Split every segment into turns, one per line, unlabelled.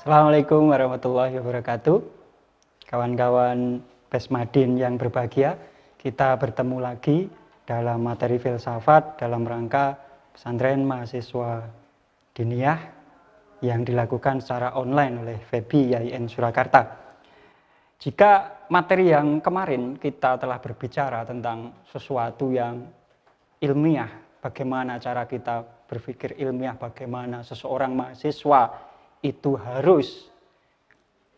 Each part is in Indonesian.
Assalamualaikum warahmatullahi wabarakatuh. Kawan-kawan Pesmadin yang berbahagia, kita bertemu lagi dalam materi filsafat dalam rangka pesantren mahasiswa diniyah yang dilakukan secara online oleh FEBI YIN Surakarta. Jika materi yang kemarin kita telah berbicara tentang sesuatu yang ilmiah, bagaimana cara kita berpikir ilmiah, bagaimana seseorang mahasiswa itu harus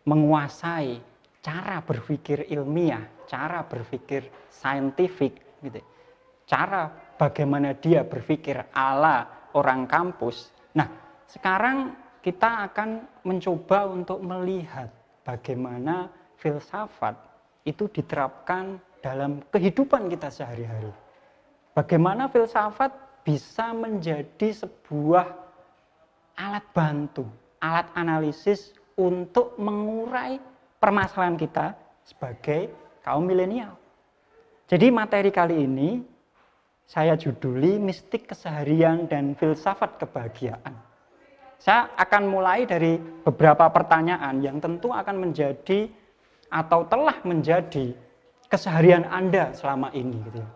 menguasai cara berpikir ilmiah, cara berpikir saintifik, gitu. Cara bagaimana dia berpikir ala orang kampus. Nah, sekarang kita akan mencoba untuk melihat bagaimana filsafat itu diterapkan dalam kehidupan kita sehari-hari. Bagaimana filsafat bisa menjadi sebuah alat bantu, alat analisis untuk mengurai permasalahan kita sebagai kaum milenial. Jadi materi kali ini saya juduli Mistik Keseharian dan Filsafat Kebahagiaan. Saya akan mulai dari beberapa pertanyaan yang tentu akan menjadi atau telah menjadi keseharian Anda selama ini, gitu ya.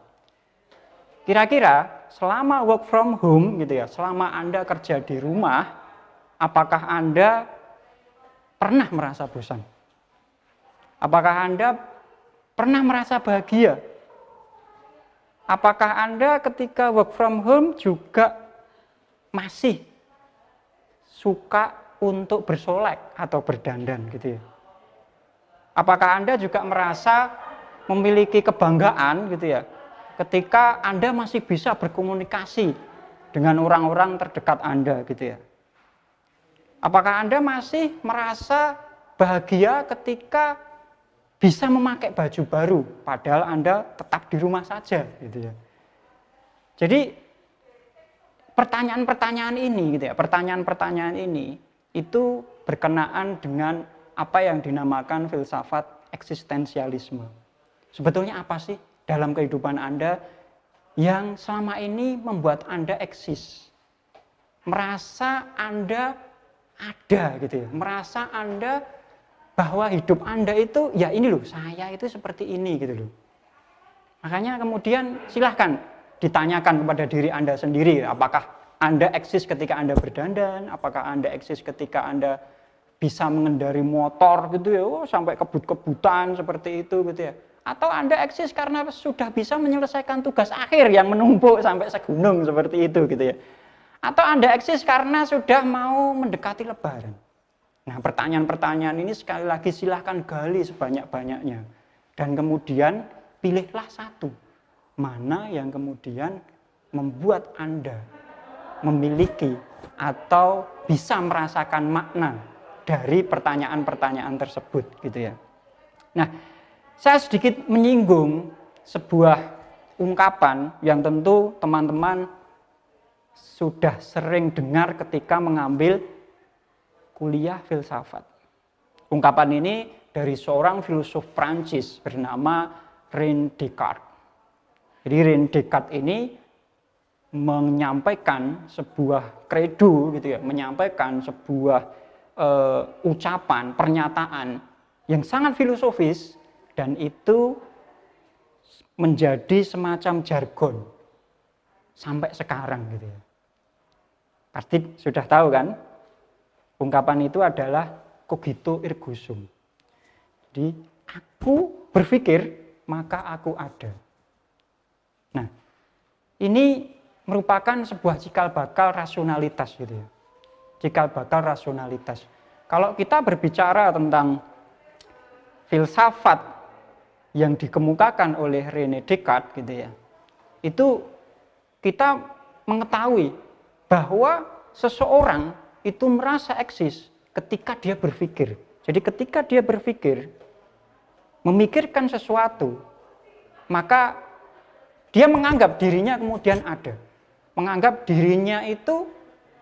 Kira-kira selama work from home, gitu ya, selama Anda kerja di rumah, apakah Anda pernah merasa bosan? Apakah Anda pernah merasa bahagia? Apakah Anda ketika work from home juga masih suka untuk bersolek atau berdandan, gitu ya? Apakah Anda juga merasa memiliki kebanggaan, gitu ya, ketika Anda masih bisa berkomunikasi dengan orang-orang terdekat Anda, gitu ya? Apakah Anda masih merasa bahagia ketika bisa memakai baju baru, padahal Anda tetap di rumah saja, gitu ya? Jadi pertanyaan-pertanyaan ini, gitu ya, pertanyaan-pertanyaan ini itu berkenaan dengan apa yang dinamakan filsafat eksistensialisme. Sebetulnya apa sih dalam kehidupan Anda yang selama ini membuat Anda eksis? Merasa Anda ada, gitu ya, merasa Anda bahwa hidup Anda itu, ya ini loh, saya itu seperti ini, gitu loh. Makanya kemudian silahkan ditanyakan kepada diri Anda sendiri, apakah Anda eksis ketika Anda berdandan, apakah Anda eksis ketika Anda bisa mengendari motor, gitu ya, sampai kebut-kebutan seperti itu, gitu ya. Atau Anda eksis karena sudah bisa menyelesaikan tugas akhir yang menumpuk sampai segunung seperti itu, gitu ya. Atau Anda eksis karena sudah mau mendekati Lebaran. Nah, pertanyaan-pertanyaan ini sekali lagi silahkan gali sebanyak-banyaknya. Dan kemudian pilihlah satu. Mana yang kemudian membuat Anda memiliki atau bisa merasakan makna dari pertanyaan-pertanyaan tersebut, gitu ya. Nah, saya sedikit menyinggung sebuah ungkapan yang tentu teman-teman sudah sering dengar ketika mengambil kuliah filsafat. Ungkapan ini dari seorang filsuf Prancis bernama René Descartes. Jadi René Descartes ini menyampaikan sebuah kredo, gitu ya, menyampaikan sebuah ucapan, pernyataan yang sangat filosofis, dan itu menjadi semacam jargon sampai sekarang, gitu ya. Pasti sudah tahu kan? Ungkapan itu adalah cogito ergo sum. Jadi aku berpikir maka aku ada. Nah, ini merupakan sebuah cikal bakal rasionalitas, gitu ya. Cikal bakal rasionalitas. Kalau kita berbicara tentang filsafat yang dikemukakan oleh René Descartes, gitu ya, itu kita mengetahui bahwa seseorang itu merasa eksis ketika dia berpikir. Jadi ketika dia berpikir, memikirkan sesuatu, maka dia menganggap dirinya kemudian ada. Menganggap dirinya itu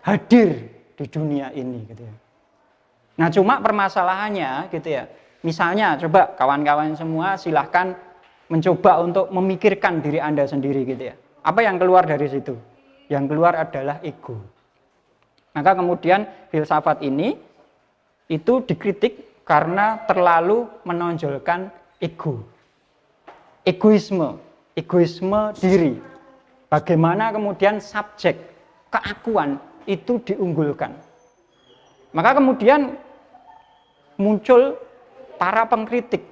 hadir di dunia ini, gitu ya. Nah, cuma permasalahannya, gitu ya. Misalnya, coba kawan-kawan semua silahkan mencoba untuk memikirkan diri Anda sendiri, gitu ya. Apa yang keluar dari situ? Yang keluar adalah ego. Maka kemudian filsafat ini itu dikritik karena terlalu menonjolkan egoisme diri. Bagaimana kemudian subjek, keakuan itu diunggulkan. Maka kemudian muncul para pengkritik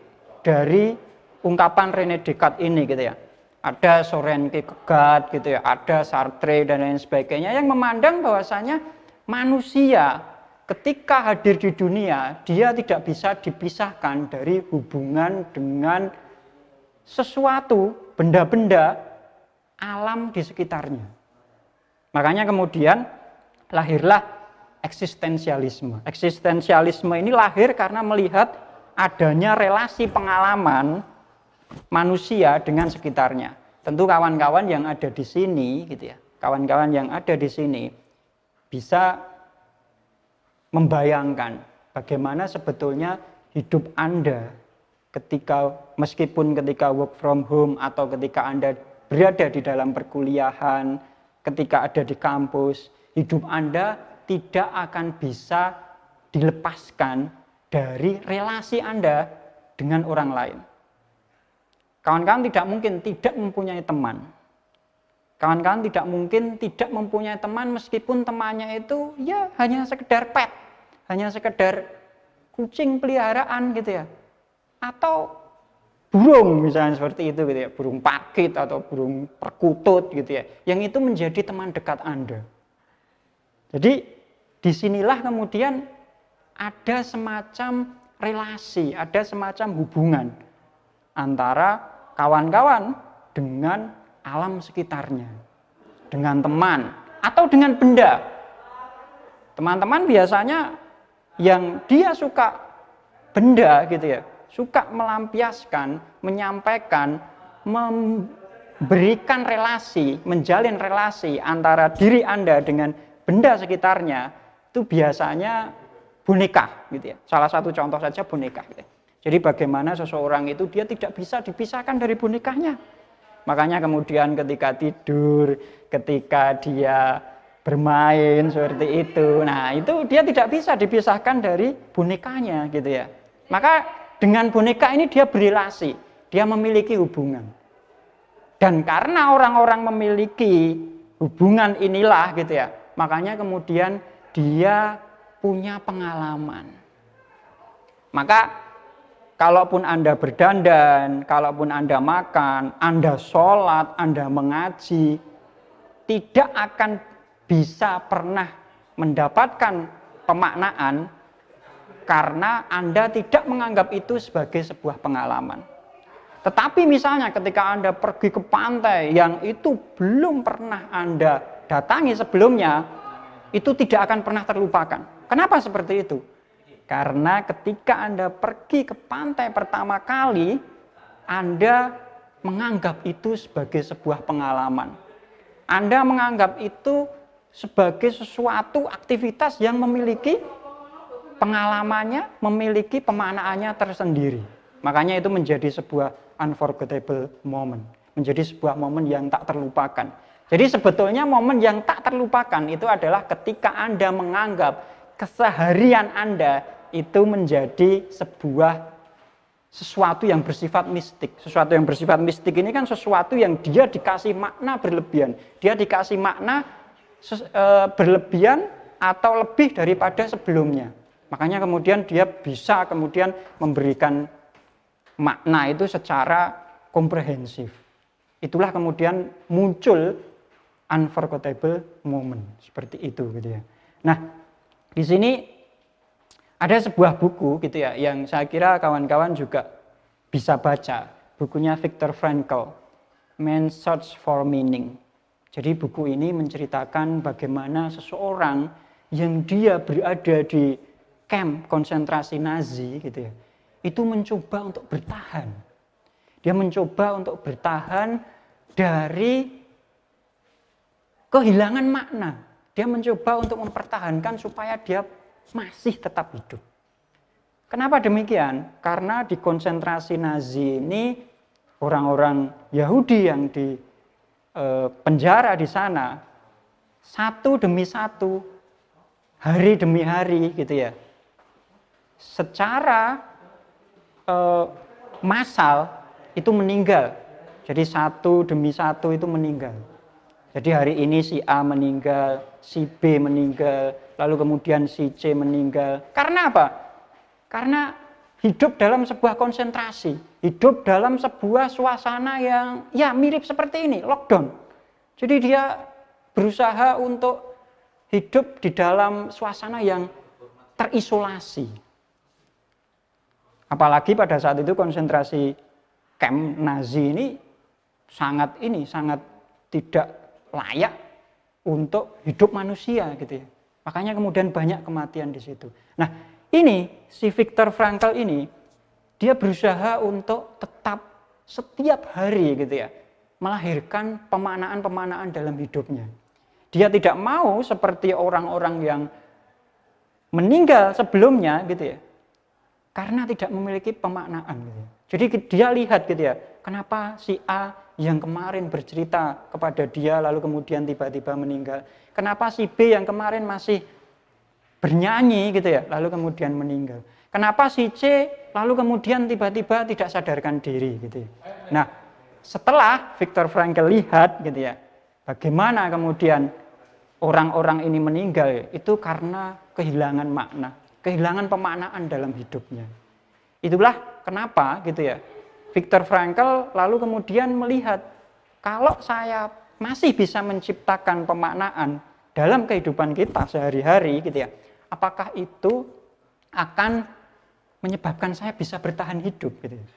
dari ungkapan René Descartes ini gitu ya. Ada Soren Kierkegaard gitu ya, ada Sartre dan lain sebagainya yang memandang bahwasanya manusia ketika hadir di dunia dia tidak bisa dipisahkan dari hubungan dengan sesuatu, benda-benda alam di sekitarnya. Makanya kemudian lahirlah eksistensialisme. Eksistensialisme ini lahir karena melihat adanya relasi pengalaman manusia dengan sekitarnya. Tentu kawan-kawan yang ada di sini gitu ya. Kawan-kawan yang ada di sini bisa membayangkan bagaimana sebetulnya hidup Anda meskipun ketika work from home atau ketika Anda berada di dalam perkuliahan, ketika ada di kampus, hidup Anda tidak akan bisa dilepaskan dari relasi Anda dengan orang lain. Kawan-kawan tidak mungkin tidak mempunyai teman. Kawan-kawan tidak mungkin tidak mempunyai teman meskipun temannya itu ya hanya sekedar pet, hanya sekedar kucing peliharaan gitu ya. Atau burung misalnya seperti itu gitu ya, burung parkit atau burung perkutut gitu ya. Yang itu menjadi teman dekat Anda. Jadi disinilah kemudian ada semacam relasi, ada semacam hubungan antara kawan-kawan dengan alam sekitarnya, dengan teman atau dengan benda. Teman-teman biasanya yang dia suka benda gitu ya, suka melampiaskan, menyampaikan, memberikan relasi, menjalin relasi antara diri Anda dengan benda sekitarnya, itu biasanya boneka gitu ya. Salah satu contoh saja boneka gitu ya. Jadi bagaimana seseorang itu dia tidak bisa dipisahkan dari bonekanya. Makanya kemudian ketika tidur, ketika dia bermain seperti itu, nah itu dia tidak bisa dipisahkan dari bonekanya gitu ya. Maka dengan boneka ini dia berelasi, dia memiliki hubungan. Dan karena orang-orang memiliki hubungan inilah gitu ya, makanya kemudian dia punya pengalaman. Maka kalaupun Anda berdandan, kalaupun Anda makan, Anda sholat, Anda mengaji, tidak akan bisa pernah mendapatkan pemaknaan karena Anda tidak menganggap itu sebagai sebuah pengalaman. Tetapi misalnya ketika Anda pergi ke pantai yang itu belum pernah Anda datangi sebelumnya, itu tidak akan pernah terlupakan. Kenapa seperti itu? Karena ketika Anda pergi ke pantai pertama kali, Anda menganggap itu sebagai sebuah pengalaman. Anda menganggap itu sebagai sesuatu aktivitas yang memiliki pengalamannya, memiliki pemaknaannya tersendiri. Makanya itu menjadi sebuah unforgettable moment. Menjadi sebuah momen yang tak terlupakan. Jadi sebetulnya momen yang tak terlupakan itu adalah ketika Anda menganggap keseharian Anda itu menjadi sesuatu yang bersifat mistik. Sesuatu yang bersifat mistik ini kan sesuatu yang dia dikasih makna berlebihan. Dia dikasih makna berlebihan atau lebih daripada sebelumnya. Makanya kemudian dia bisa kemudian memberikan makna itu secara komprehensif. Itulah kemudian muncul unforgettable moment seperti itu gitu ya. Nah, di sini ada sebuah buku gitu ya yang saya kira kawan-kawan juga bisa baca. Bukunya Viktor Frankl, Man's Search for Meaning. Jadi buku ini menceritakan bagaimana seseorang yang dia berada di kamp konsentrasi Nazi gitu ya, itu mencoba untuk bertahan. Dia mencoba untuk bertahan dari kehilangan makna. Dia mencoba untuk mempertahankan supaya dia masih tetap hidup. Kenapa demikian? Karena di konsentrasi Nazi ini orang-orang Yahudi yang di penjara di sana satu demi satu, hari demi hari gitu ya, secara massal itu meninggal. Jadi satu demi satu itu meninggal. Jadi hari ini si A meninggal, si B meninggal, lalu kemudian si C meninggal. Karena apa? Karena hidup dalam sebuah konsentrasi, hidup dalam sebuah suasana yang ya mirip seperti ini, lockdown. Jadi dia berusaha untuk hidup di dalam suasana yang terisolasi. Apalagi pada saat itu konsentrasi camp Nazi ini sangat tidak layak untuk hidup manusia gitu ya. Makanya kemudian banyak kematian di situ. Nah, ini si Viktor Frankl ini dia berusaha untuk tetap setiap hari gitu ya melahirkan pemaknaan-pemaknaan dalam hidupnya. Dia tidak mau seperti orang-orang yang meninggal sebelumnya gitu ya. Karena tidak memiliki pemaknaan gitu ya. Jadi dia lihat gitu ya, kenapa si A yang kemarin bercerita kepada dia lalu kemudian tiba-tiba meninggal. Kenapa si B yang kemarin masih bernyanyi gitu ya, lalu kemudian meninggal. Kenapa si C lalu kemudian tiba-tiba tidak sadarkan diri gitu ya. Nah, setelah Viktor Frankl lihat gitu ya, bagaimana kemudian orang-orang ini meninggal itu karena kehilangan makna, kehilangan pemaknaan dalam hidupnya. Itulah kenapa gitu ya. Viktor Frankl lalu kemudian melihat kalau saya masih bisa menciptakan pemaknaan dalam kehidupan kita sehari-hari gitu ya, apakah itu akan menyebabkan saya bisa bertahan hidup gitu ya.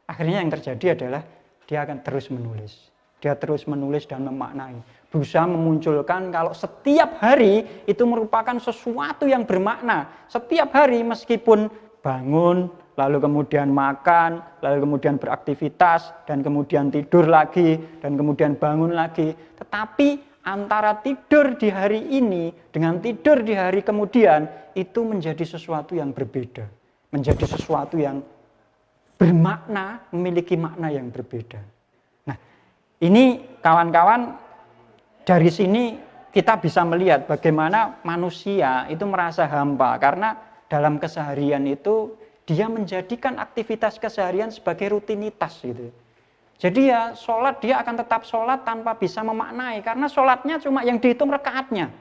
Akhirnya yang terjadi adalah dia akan terus menulis. Dia terus menulis dan memaknai, berusaha memunculkan kalau setiap hari itu merupakan sesuatu yang bermakna. Setiap hari meskipun bangun, lalu kemudian makan, lalu kemudian beraktivitas, dan kemudian tidur lagi, dan kemudian bangun lagi. Tetapi antara tidur di hari ini dengan tidur di hari kemudian, itu menjadi sesuatu yang berbeda. Menjadi sesuatu yang bermakna, memiliki makna yang berbeda. Nah, ini kawan-kawan, dari sini kita bisa melihat bagaimana manusia itu merasa hampa, karena dalam keseharian itu dia menjadikan aktivitas keseharian sebagai rutinitas gitu. Jadi ya sholat dia akan tetap sholat tanpa bisa memaknai, karena sholatnya cuma yang dihitung rakaatnya.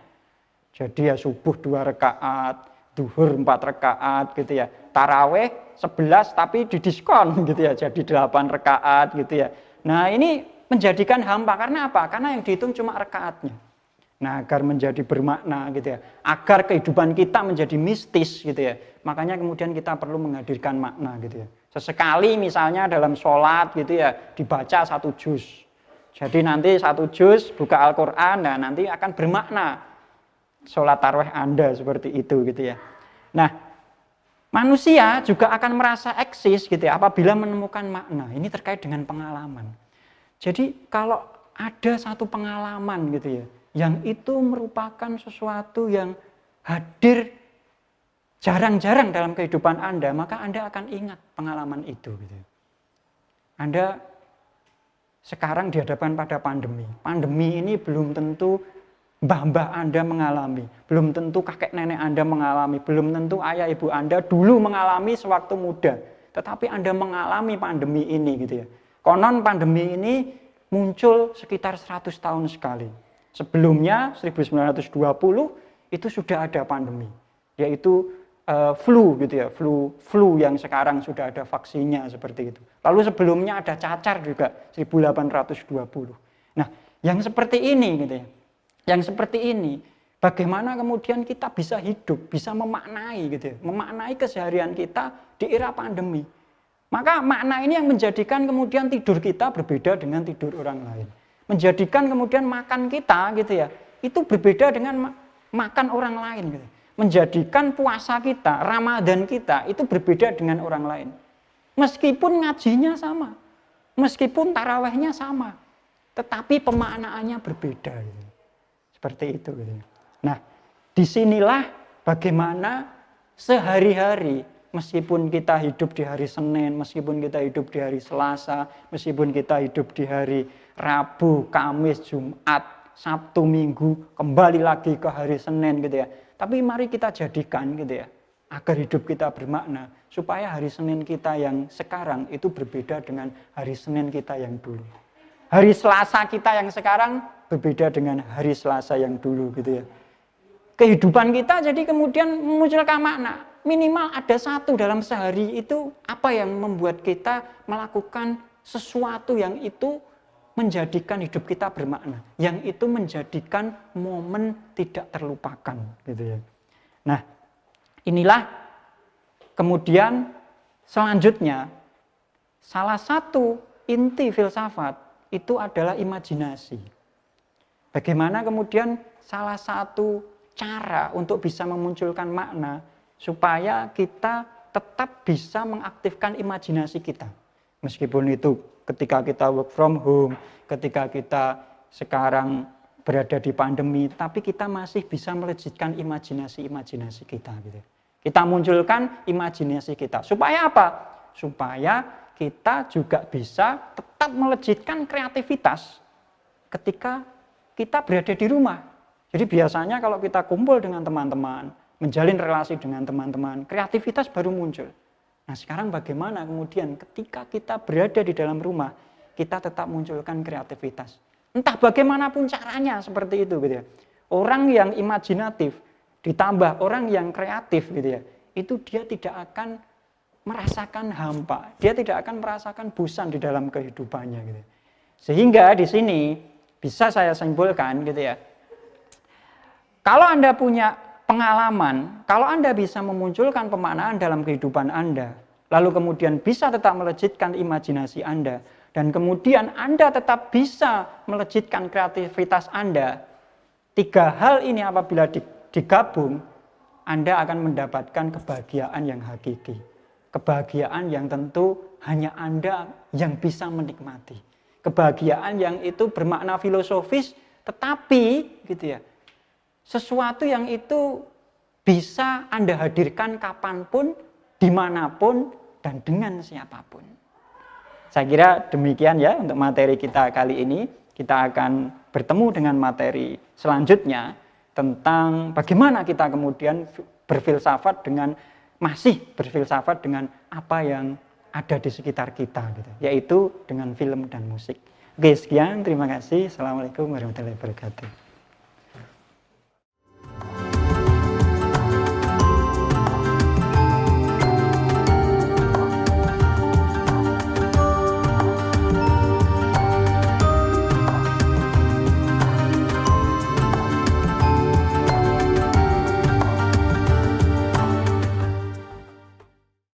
Jadi ya subuh 2 rakaat, duhur 4 rakaat gitu ya, taraweh 11 tapi didiskon gitu ya, jadi 8 rakaat gitu ya. Nah ini menjadikan hampa, karena apa? Karena yang dihitung cuma rakaatnya. Nah, agar menjadi bermakna gitu ya, agar kehidupan kita menjadi mistis gitu ya, makanya kemudian kita perlu menghadirkan makna gitu ya. Sesekali misalnya dalam sholat gitu ya, dibaca 1 juz. Jadi nanti 1 juz buka Al-Quran, nah nanti akan bermakna sholat tarawih Anda seperti itu gitu ya. Nah, manusia juga akan merasa eksis gitu ya, apabila menemukan makna. Ini terkait dengan pengalaman. Jadi kalau ada satu pengalaman gitu ya, yang itu merupakan sesuatu yang hadir jarang-jarang dalam kehidupan Anda, maka Anda akan ingat pengalaman itu. Gitu. Anda sekarang dihadapkan pada pandemi. Pandemi ini belum tentu mbah-mbah Anda mengalami, belum tentu kakek nenek Anda mengalami, belum tentu ayah ibu Anda dulu mengalami sewaktu muda. Tetapi Anda mengalami pandemi ini gitu ya. Konon pandemi ini muncul sekitar 100 tahun sekali. Sebelumnya 1920 itu sudah ada pandemi, yaitu flu gitu ya, flu yang sekarang sudah ada vaksinnya seperti itu. Lalu sebelumnya ada cacar juga 1820. Nah, yang seperti ini gitu ya. Yang seperti ini, bagaimana kemudian kita bisa hidup, bisa memaknai gitu ya, memaknai keseharian kita di era pandemi. Maka makna ini yang menjadikan kemudian tidur kita berbeda dengan tidur orang lain. Menjadikan kemudian makan kita gitu ya, itu berbeda dengan makan orang lain gitu. Menjadikan puasa kita, Ramadan kita itu berbeda dengan orang lain. Meskipun ngajinya sama, meskipun tarawehnya sama, tetapi pemaknaannya berbeda gitu. Seperti itu gitu. Nah, disinilah bagaimana sehari-hari, meskipun kita hidup di hari Senin, meskipun kita hidup di hari Selasa, meskipun kita hidup di hari Rabu, Kamis, Jumat, Sabtu, Minggu, kembali lagi ke hari Senin gitu ya. Tapi mari kita jadikan gitu ya, agar hidup kita bermakna, supaya hari Senin kita yang sekarang itu berbeda dengan hari Senin kita yang dulu. Hari Selasa kita yang sekarang berbeda dengan hari Selasa yang dulu gitu ya. Kehidupan kita jadi kemudian memunculkan makna. Minimal ada satu dalam sehari itu apa yang membuat kita melakukan sesuatu yang itu menjadikan hidup kita bermakna. Yang itu menjadikan momen tidak terlupakan gitu ya. Nah, inilah kemudian selanjutnya salah satu inti filsafat itu adalah imajinasi. Bagaimana kemudian salah satu cara untuk bisa memunculkan makna supaya kita tetap bisa mengaktifkan imajinasi kita. Meskipun itu ketika kita work from home, ketika kita sekarang berada di pandemi, tapi kita masih bisa melejitkan imajinasi kita gitu. Kita munculkan imajinasi kita. Supaya apa? Supaya kita juga bisa tetap melejitkan kreativitas ketika kita berada di rumah. Jadi biasanya kalau kita kumpul dengan teman-teman, menjalin relasi dengan teman-teman, kreativitas baru muncul. Nah sekarang bagaimana kemudian ketika kita berada di dalam rumah, kita tetap munculkan kreativitas. Entah bagaimanapun caranya seperti itu gitu ya. Orang yang imajinatif ditambah orang yang kreatif gitu ya, itu dia tidak akan merasakan hampa, dia tidak akan merasakan bosan di dalam kehidupannya gitu. Sehingga di sini bisa saya simpulkan gitu ya. Kalau Anda punya pengalaman, kalau Anda bisa memunculkan pemaknaan dalam kehidupan Anda, lalu kemudian bisa tetap melejitkan imajinasi Anda, dan kemudian Anda tetap bisa melejitkan kreativitas Anda, tiga hal ini apabila digabung, Anda akan mendapatkan kebahagiaan yang hakiki. Kebahagiaan yang tentu hanya Anda yang bisa menikmati. Kebahagiaan yang itu bermakna filosofis, tetapi gitu ya, sesuatu yang itu bisa Anda hadirkan kapanpun, dimanapun, dan dengan siapapun. Saya kira demikian ya untuk materi kita kali ini. Kita akan bertemu dengan materi selanjutnya tentang bagaimana kita kemudian berfilsafat dengan masih berfilsafat dengan apa yang ada di sekitar kita, gitu, yaitu dengan film dan musik. Oke, sekian, terima kasih. Assalamualaikum warahmatullahi wabarakatuh.